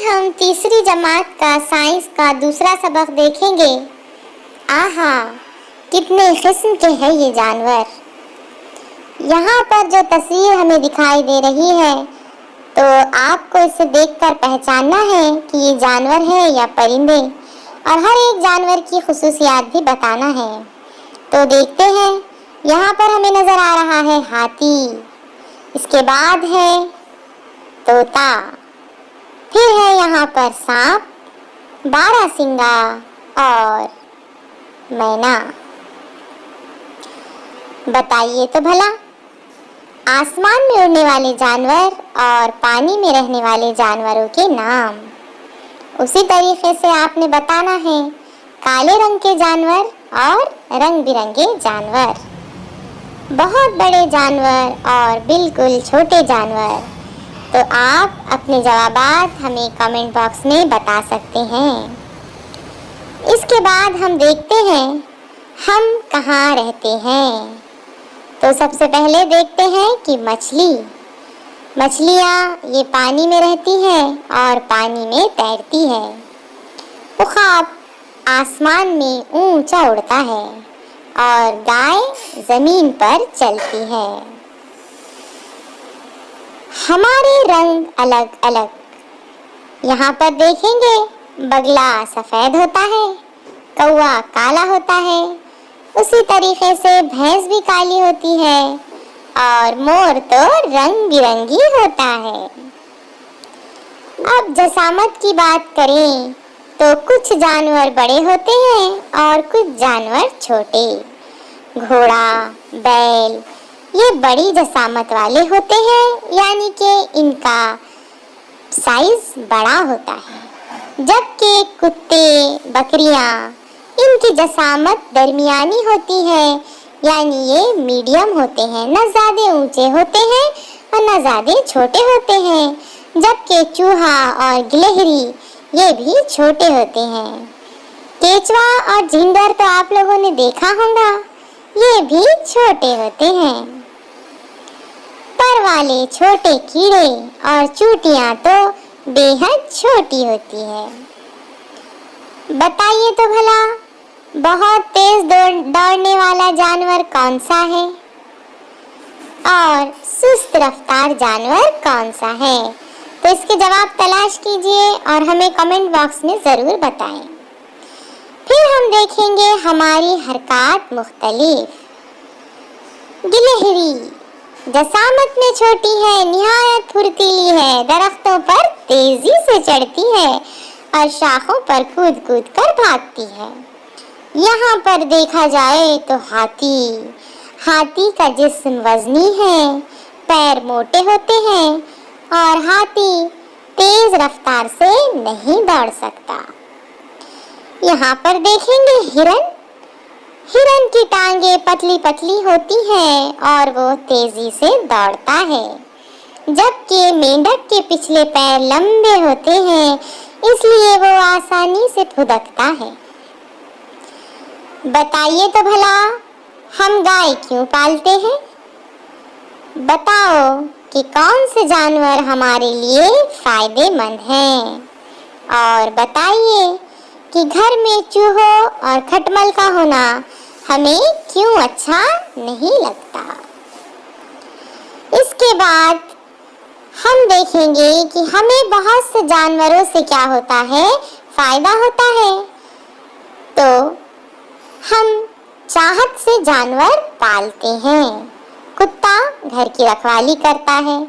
हम तीसरी जमात का साइंस का दूसरा सबक देखेंगे। आहा, कितने किस्म के हैं ये जानवर। यहाँ पर जो तस्वीर हमें दिखाई दे रही है, तो आपको इसे देखकर पहचानना है कि ये जानवर है या परिंदे, और हर एक जानवर की खुसूसियात भी बताना है। तो देखते हैं, यहाँ पर हमें नजर आ रहा है हाथी, इसके बाद है तोता, फिर है यहाँ पर सांप, बारहसिंगा और मैना। बताइए तो भला, आसमान में उड़ने वाले जानवर और पानी में रहने वाले जानवरों के नाम। उसी तरीके से आपने बताना है काले रंग के जानवर और रंग बिरंगे जानवर, बहुत बड़े जानवर और बिल्कुल छोटे जानवर। तो आप अपने जवाबात हमें कमेंट बॉक्स में बता सकते हैं। इसके बाद हम देखते हैं हम कहाँ रहते हैं। तो सबसे पहले देखते हैं कि मछलियाँ ये पानी में रहती हैं और पानी में तैरती है। उखाब आसमान में ऊंचा उड़ता है और गाय जमीन पर चलती है। हमारे रंग अलग अलग। यहाँ पर देखेंगे, बगला सफेद होता है, कौवा काला होता है, उसी तरीके से भैंस भी काली होती है और मोर तो रंग बिरंगी होता है। अब जसामत की बात करें तो कुछ जानवर बड़े होते हैं और कुछ जानवर छोटे। घोड़ा, बैल ये बड़ी जसामत वाले होते हैं, यानी कि इनका साइज बड़ा होता है, जबकि कुत्ते, बकरियां इनकी जसामत दरमियानी होती है, यानी ये मीडियम होते हैं, न ज़्यादा ऊंचे होते हैं और न ज़्यादा छोटे होते हैं। जबकि चूहा और गिलहरी ये भी छोटे होते हैं। केचवा और झिंगर तो आप लोगों ने देखा होगा, ये भी छोटे होते हैं। पर वाले छोटे कीड़े और चूटियां तो बेहद छोटी होती है। बताइए तो भला, बहुत तेज दौड़ने वाला जानवर कौन सा है और सुस्त रफ्तार जानवर कौन सा है? तो इसके जवाब तलाश कीजिए और हमें कमेंट बॉक्स में ज़रूर बताएं। फिर हम देखेंगे हमारी हरकत मुख्तलिफ। गिलहरी जसामत में छोटी है, निहायत फुर्तीली है, दरख्तों पर तेजी से चढ़ती है और शाखों पर कूद कूद कर भागती है। यहाँ पर देखा जाए तो हाथी का जिस्म वजनी है, पैर मोटे होते हैं और हाथी तेज रफ्तार से नहीं दौड़ सकता। यहाँ पर देखेंगे हिरन की टांगे पतली पतली होती हैं और वो तेजी से दौड़ता है, जबकि मेंढक के पिछले पैर लंबे होते हैं, इसलिए वो आसानी से फुदकता है। बताइए तो भला, हम गाय क्यों पालते हैं? बताओ कि कौन से जानवर हमारे लिए फायदेमंद हैं, और बताइए कि घर में चूहों और खटमल का होना हमें क्यों अच्छा नहीं लगता। इसके बाद हम देखेंगे कि हमें बहुत से जानवरों से क्या होता है, फायदा होता है। तो हम चाहत से जानवर पालते हैं। कुत्ता घर की रखवाली करता है।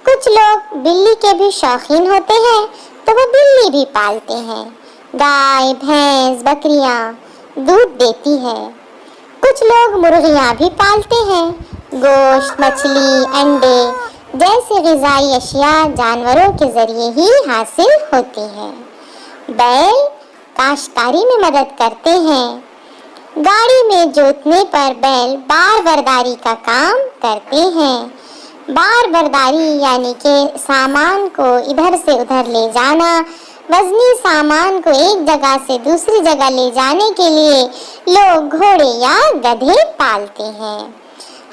कुछ लोग बिल्ली के भी शौकीन होते हैं, तो वो बिल्ली भी पालते हैं। गाय, भैंस, बकरियां दूध देती है। कुछ लोग मुर्गियां भी पालते हैं। गोश्त, मछली, अंडे जैसे ग़िज़ाई अशिया जानवरों के ज़रिए ही हासिल होती हैं। बैल काश्तकारी में मदद करते हैं। गाड़ी में जोतने पर बैल बार बर्दारी का काम करते हैं। बार बर्दारी यानी कि सामान को इधर से उधर ले जाना, वजनी सामान को एक जगह से दूसरी जगह ले जाने के लिए लोग घोड़े या गधे पालते हैं।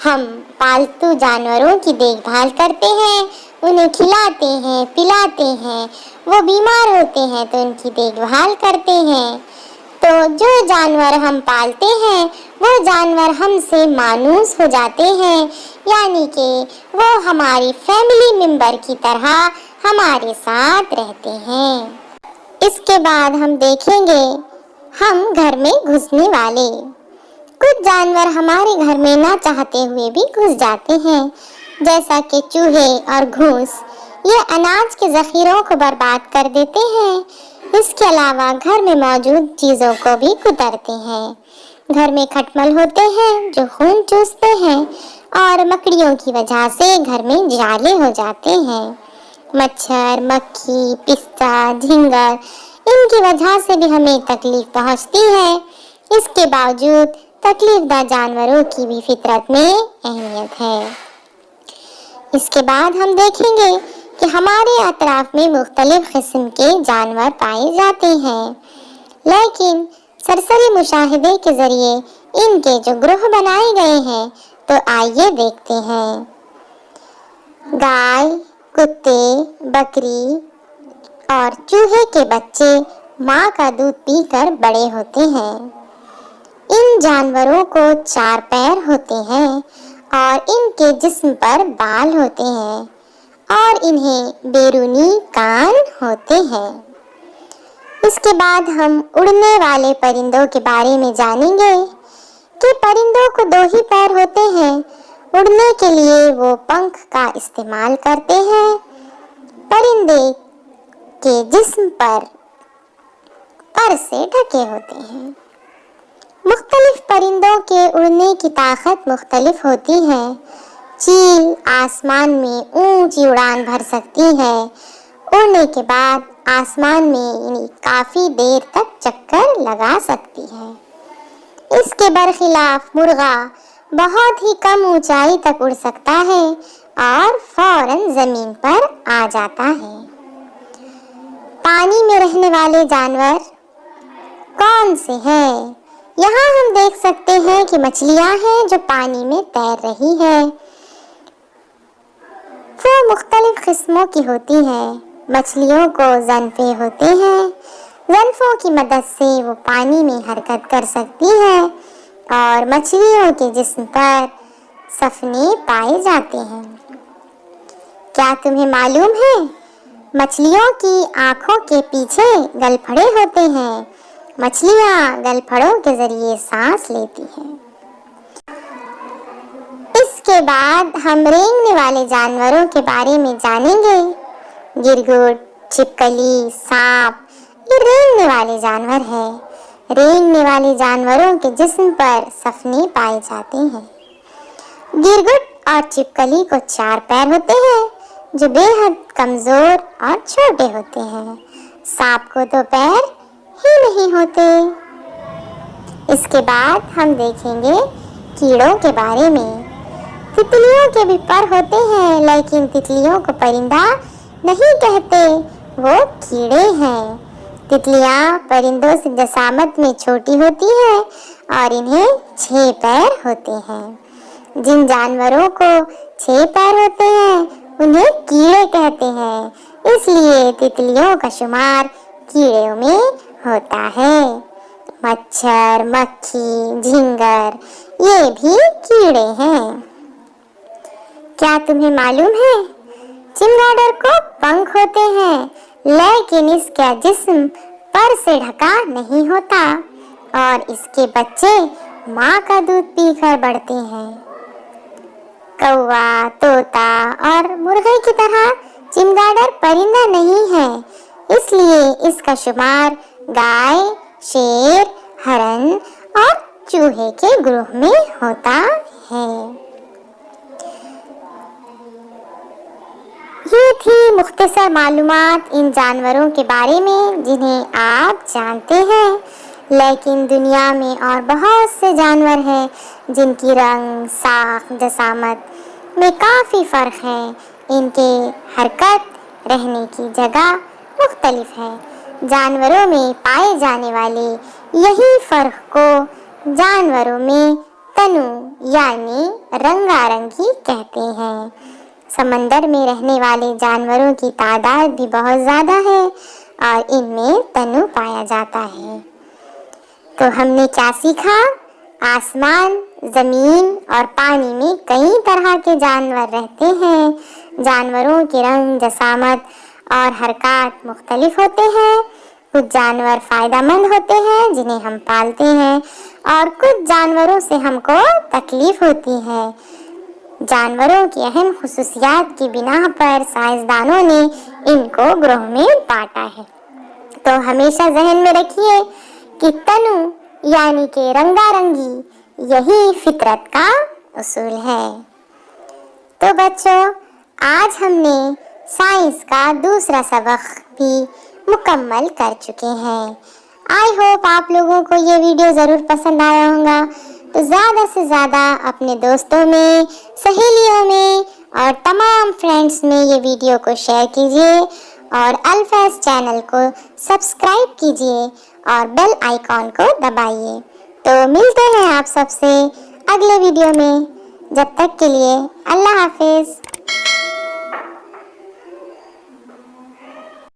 हम पालतू जानवरों की देखभाल करते हैं, उन्हें खिलाते हैं, पिलाते हैं, وہ بیمار ہوتے ہیں تو ان کی دیکھ بھال کرتے ہیں۔ تو جو جانور ہم پالتے ہیں وہ جانور ہم سے مانوس ہو جاتے ہیں، یعنی کہ وہ ہماری فیملی ممبر کی طرح ہمارے ساتھ رہتے ہیں۔ اس کے بعد ہم دیکھیں گے ہم گھر میں گھسنے والے۔ کچھ جانور ہمارے گھر میں نہ چاہتے ہوئے بھی گھس جاتے ہیں، جیسا کہ چوہے اور گھوس۔ یہ اناج کے ذخیروں کو برباد کر دیتے ہیں۔ اس کے علاوہ گھر میں موجود چیزوں کو بھی کترتے ہیں۔ گھر میں کھٹمل ہوتے ہیں جو خون چوستے ہیں، اور مکڑیوں کی وجہ سے گھر میں جالے ہو جاتے ہیں۔ مچھر، مکھی، پستہ، جھینگر، ان کی وجہ سے بھی ہمیں تکلیف پہنچتی ہے۔ اس کے باوجود تکلیف دہ جانوروں کی بھی فطرت میں اہمیت ہے۔ اس کے بعد ہم دیکھیں گے کہ ہمارے اطراف میں مختلف قسم کے جانور پائے جاتے ہیں، لیکن سرسری مشاہدے کے ذریعے ان کے جو گروہ بنائے گئے ہیں تو آئیے دیکھتے ہیں۔ گائے، کتے، بکری اور چوہے کے بچے ماں کا دودھ پی کر بڑے ہوتے ہیں۔ ان جانوروں کو 4 پیر ہوتے ہیں اور ان کے جسم پر بال ہوتے ہیں اور انہیں بیرونی کان ہوتے ہیں۔ اس کے بعد ہم اڑنے والے پرندوں کے بارے میں جانیں گے کہ پرندوں کو 2 ہی پیر ہوتے ہیں۔ اڑنے کے لیے وہ پنکھ کا استعمال کرتے ہیں۔ پرندے کے جسم پر سے ڈھکے ہوتے ہیں۔ مختلف پرندوں کے اڑنے کی طاقت مختلف ہوتی ہے۔ چیل آسمان میں اونچی اڑان بھر سکتی ہے۔ اڑنے کے بعد آسمان میں کافی دیر تک چکر لگا سکتی ہے۔ اس کے برخلاف مرغا بہت ہی کم اونچائی تک اڑ سکتا ہے اور فوراً زمین پر آ جاتا ہے۔ پانی میں رہنے والے جانور کون سے ہیں؟ یہاں ہم دیکھ سکتے ہیں کہ مچھلیاں ہیں جو پانی میں تیر رہی ہے۔ وہ مختلف قسموں کی ہوتی ہیں۔ مچھلیوں کو زنفے ہوتے ہیں۔ زنفوں کی مدد سے وہ پانی میں حرکت کر سکتی ہیں اور مچھلیوں کے جسم پر سفنے پائے جاتے ہیں۔ کیا تمہیں معلوم ہے مچھلیوں کی آنکھوں کے پیچھے گلپھڑے ہوتے ہیں؟ مچھلیاں گلپھڑوں کے ذریعے سانس لیتی ہیں۔ اس کے بعد ہم رینگنے والے جانوروں کے بارے میں جانیں گے۔ گرگٹ، چھپکلی، سانپ یہ رینگنے والے جانور ہیں۔ رینگنے والے جانوروں کے جسم پر سفنے پائے جاتے ہیں۔ گرگٹ اور چھپکلی کو 4 پیر ہوتے ہیں جو بے حد کمزور اور چھوٹے ہوتے ہیں۔ سانپ کو 2 پیر ہی نہیں ہوتے۔ اس کے بعد ہم دیکھیں گے کیڑوں کے بارے میں۔ تتلیوں کے بھی پر ہوتے ہیں، لیکن تتلیوں کو پرندہ نہیں کہتے، وہ کیڑے ہیں۔ تتلیاں پرندوں سے جسامت میں چھوٹی ہوتی ہیں اور انہیں 6 پیر ہوتے ہیں۔ جن جانوروں کو 6 پیر ہوتے ہیں انہیں کیڑے کہتے ہیں، اس لیے تتلیوں کا شمار کیڑوں میں ہوتا ہے۔ مچھر، مکھی، جھینگر یہ بھی کیڑے ہیں۔ کیا تمہیں معلوم ہے چمگاڈر کو پنکھ ہوتے ہیں، لیکن اس کا جسم پر سے ڈھکا نہیں ہوتا اور اس کے بچے ماں کا دودھ پی کر بڑھتے ہیں۔ کوا، طوطا اور مرغے کی طرح چمگاڈر پرندہ نہیں ہے، اس لیے اس کا شمار گائے، شیر، ہرن اور چوہے کے گروہ میں ہوتا ہے۔ یہ تھی مختصر معلومات ان جانوروں کے بارے میں جنہیں آپ جانتے ہیں، لیکن دنیا میں اور بہت سے جانور ہیں جن کی رنگ، ساخت، جسامت میں کافی فرق ہے۔ ان کے حرکت، رہنے کی جگہ مختلف ہے۔ جانوروں میں پائے جانے والے یہی فرق کو جانوروں میں تنوع یعنی رنگا رنگی کہتے ہیں۔ समंदर में रहने वाले जानवरों की तादाद भी बहुत ज़्यादा है और इनमें तनु पाया जाता है। तो हमने क्या सीखा? आसमान, ज़मीन और पानी में कई तरह के जानवर रहते हैं। जानवरों के रंग, जसामत और हरकत मुख्तलिफ होते हैं। कुछ जानवर फ़ायदेमंद होते हैं जिन्हें हम पालते हैं और कुछ जानवरों से हमको तकलीफ होती है। जानवरों की अहम खुसूसियात की बिना पर साइंसदानों ने इनको ग्रोह में बांटा है। तो हमेशा जहन में रखिए कि तनु यानी कि रंगारंगी यही फितरत का उसूल है। तो बच्चों, आज हमने साइंस का दूसरा सबक भी मुकम्मल कर चुके हैं। आई होप आप लोगों को ये वीडियो ज़रूर पसंद आया होगा। तो ज़्यादा से ज़्यादा अपने दोस्तों में, सहेलियों में और तमाम फ्रेंड्स में ये वीडियो को शेयर कीजिए और अल्फाज चैनल को सब्सक्राइब कीजिए और बेल आइकॉन को दबाइए। तो मिलते हैं आप सबसे अगले वीडियो में। जब तक के लिए अल्लाह हाफिज़।